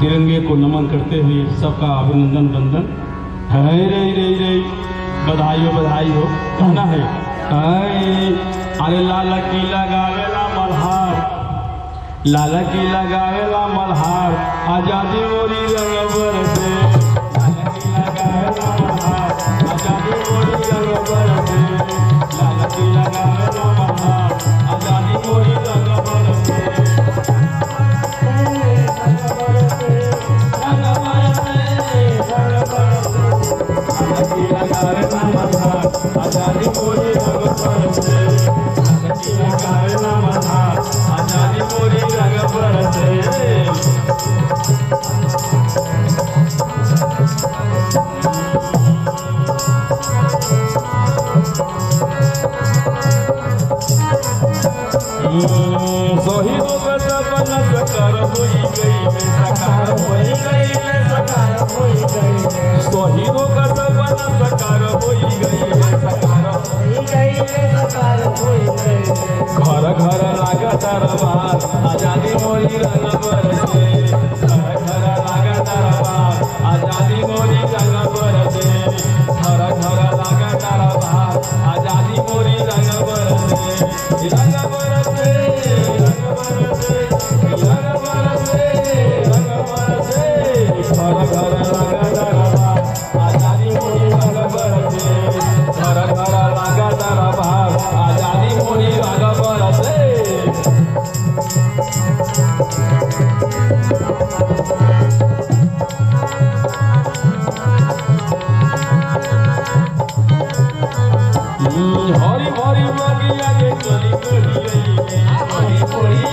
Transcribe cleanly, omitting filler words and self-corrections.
तिरंगे को नमन करते हुए सबका अभिनंदन बंदन है। रे रे रे बधाई हो कहना है। अरे लाला की लगावेला मल्हार, लाला की लगावेला मल्हार, आजादी मोरी रंग बरसे। लाला की लगावेला मल्हार, आजादी मोरी रंग बरसे। लाला की लगावेला मल्हार, आजादी मोरी रंग बरसे। आजादी मोरी रंग बरसे, आजादी लगावेला मल्हार, आजादी मोरी रंग बरसे। शहीदों का सपना साकार होई गई, साकार होई गई, साकार होई गई। शहीदों का सपना साकार होई गई, साकार होई गई, साकार होई गई। घर घर लागा दरबार, आजादी मोरी रंग बरसे। घर घर लागा दरबार, आजादी मोरी रंग बरसे। घर घर लागा दरबार, आजादी मोरी रंग बरसे। रंग बरसे, रंग बरसे, रंग बरसे, रंग बरसे। घर घर लागा दरबार, आजादी मोरी रंग बरसे। घर घर लागा दरबार, आजादी मोरी रंग बरसे। हरी भरी बगिया के चली गई, हरी भरी